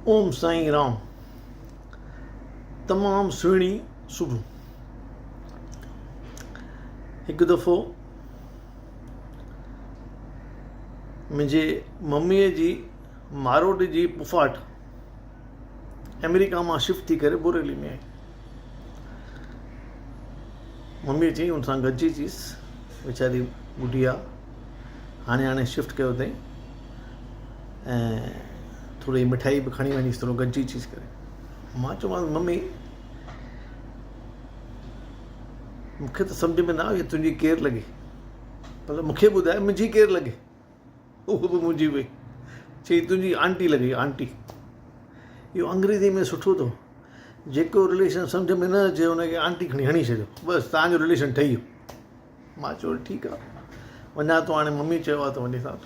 ओम साईं राम। तमामु सुहिणी सुबुह। हिकु दफ़ो मुंहिंजे मम्मीअ जी मारोड जी पुफाट अमेरिका मां शिफ्ट थी करे बोरेली में आई। मम्मीअ चई हुन सां गॾिजी अचीसि, वीचारी ॿुढी आहे, हाणे शिफ्ट कयो अथई ऐं थोरी मिठाई बि खणी वञीसि, थोरो गॾिजी अचीसि करे। मां चयोमांसि मम्मी मूंखे त सम्झ में न आयो तुंहिंजी केरु लॻे, पर मूंखे ॿुधाए मुंहिंजी केरु लॻे। उहो बि मुंहिंजी वई, चई तुंहिंजी आंटी लॻे, आंटी। इहो अंग्रेज़ी में सुठो अथव, जेको रिलेशन सम्झ में न अचे हुनखे आंटी खणी हणी छॾियो, बसि तव्हांजो रिलेशन ठही वियो। मां चयो ठीकु आहे, वञा थो, हाणे मम्मी चयो आहे त वञी था।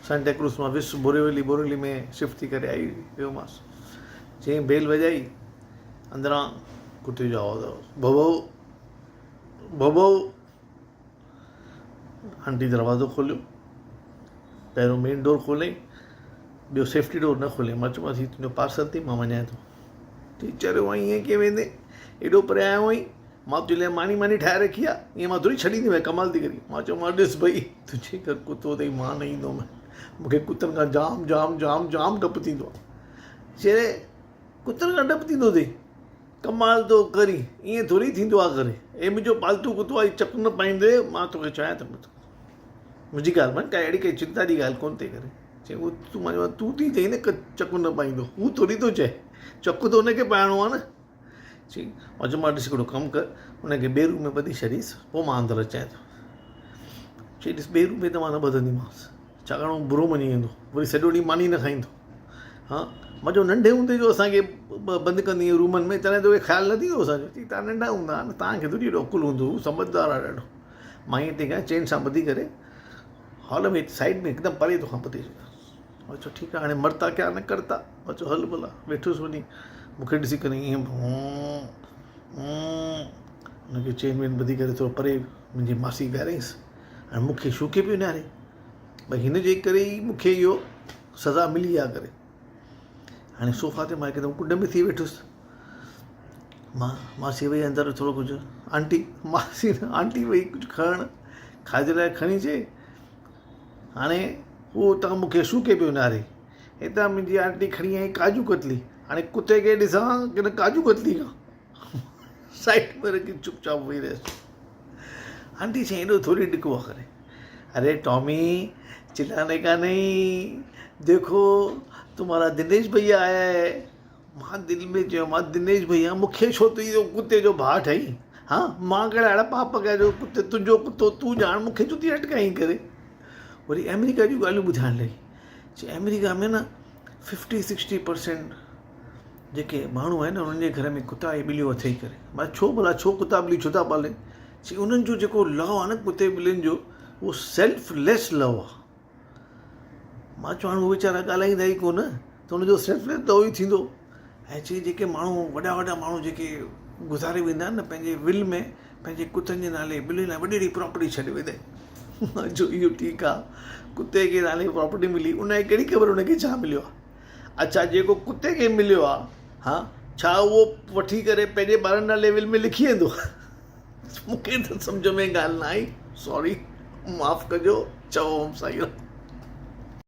सेंटेक्रूज़ मां वियुसि बोरेली में शिफ्ट थी करे आई वियोमांसि। चईं बेल वॼाई, अंदरां कुते जो आवाज़ आयो, भवो भवो। आंटी दरवाज़ो खोलियो, पहिरियों मेन डोर खोले, ॿियो सेफ्टी डोर न खोले। मां चयोमांसि हीउ तुंहिंजो पार्सल अथई, मां वञां थो। टीचर हुआ ईअं कीअं वेंदे, एॾो परे आयो हुअईं, मां तुंहिंजे लाइ मानी ठाहे रखी आहे, ईअं मां थोरी छॾींदी वई, कमाल थी करी। मां चयो मां ॾिस भई तुंहिंजे घर कुतो अथई, मां न ईंदुमि, मूंखे कुतनि खां जाम जाम जाम जाम डपु थींदो आहे। चए कुतनि खां डपु थींदो अथई, कमाल थो करी, ईअं थोरी थींदो आहे करे, हे मुंहिंजो पालतू कुतो आहे, चक न पाईंदे, मां तोखे चवां थो मुंहिंजी ॻाल्हि मन, काई अहिड़ी चिंता जी ॻाल्हि कोन थी करे। चई उहो तूं थी चई न चकु न पाईंदो, हू थोरी थो चए, चकु त हुनखे पाइणो आहे न। चई मां चयो मां ॾिस हिकिड़ो कमु कर, हुनखे ॿिए रूम में ॿधी छॾीसि, पोइ मां अंदरि अचां थो। चई ॾिस ॿिए रूम में त मां न ॿधंदीमांसि, छाकाणि हू बुरो मञी वेंदो, वरी सॼो ॾींहुं मानी न खाईंदो। हा मां चयो नंढे हूंदे जो असांखे बंदि कंदी रूमनि में, तॾहिं त उहे ख़्यालु न थींदो असांजो। चई तव्हां नंढा हूंदा न, तव्हांखे थोरी एॾो अकुलु हूंदो, हू सम्झदार आहे ॾाढो। मां ईअं थी कयां, चेन सां ॿधी करे हॉल में साइड में हिकदमि परे तोखां ॿधे छॾियो। मां चयो ठीकु आहे, हाणे मरता क्या न करता। मां चयो हल भला, वेठुसि वञी, मूंखे ॾिसी करे ईअं हुनखे चेन वेन ॿधी करे थोरो परे मुंहिंजी मासी ॻाल्हाईंसि। हाणे मूंखे शौक़े पियो निहारे, भई हिन जे करे ई मूंखे इहो सज़ा मिली आहे करे। हाणे सोफ़ा ते मां हिकदमि कुॾ में थी वेठुसि। मासी वई अंदरि थोरो कुझु, आंटी मासी न आंटी वई कुझु खणणु, खाधे लाइ खणी अचे। हाणे उहो उतां मूंखे सूके पियो निहारे, हितां मुंहिंजी आंटी खणी आई काजू कतली। हाणे कुते खे ॾिसां की न काजू कतली खां, साइड में रखी चुपचाप वेही रहियसि। आंटी चई एॾो थोरी ॾिको आहे करे, अरे टॉमी चिल्लाने का नहीं, देखो तुम्हारा दिनेश भैया आया है। मां दिलि में चयो मां दिनेश भैया मूंखे छो तूं इहो कुते जो भाउ ठही? हा मां कहिड़ा अहिड़ा पाप कया जो कुते, तुंहिंजो कुतो तूं ॼाण, मूंखे छो थी अटकाईं करे। वरी अमेरिका जूं ॻाल्हियूं ॿुधाइण लॻी। चई अमेरिका में न 50-60% जेके माण्हू आहिनि उन्हनि जे घर में कुता ऐं ॿिलियूं अथई करे। मां छो भला, छो कुता ॿिली छो था पालनि? चई उन्हनि जो जेको लव आहे न कुते ॿिलियुनि जो, उहो सेल्फलेस लव आहे। मां चवां उहे वीचारा ॻाल्हाईंदा ई कोन, त हुनजो सेल्फलेस लव ई थींदो। ऐं चई जेके माण्हू वॾा माण्हू जेके गुज़ारे वेंदा आहिनि न, पंहिंजे विल में पंहिंजे कुतनि जे नाले ॿिलियुनि लाइ वॾी वॾी प्रॉपर्टी छॾे वेंदा आहिनि। मां चयो इहो ठीकु आहे, कुते खे नाले प्रॉपर्टी मिली, उनखे कहिड़ी ख़बर उनखे छा मिलियो आहे। अच्छा जेको कुते खे मिलियो आहे, हा छा उहो वठी करे पंहिंजे ॿारनि नाले विल में लिखी वेंदो? मूंखे त सम्झ में ॻाल्हि न आई, सॉरी, माफ़ु कजो, चओ साईं।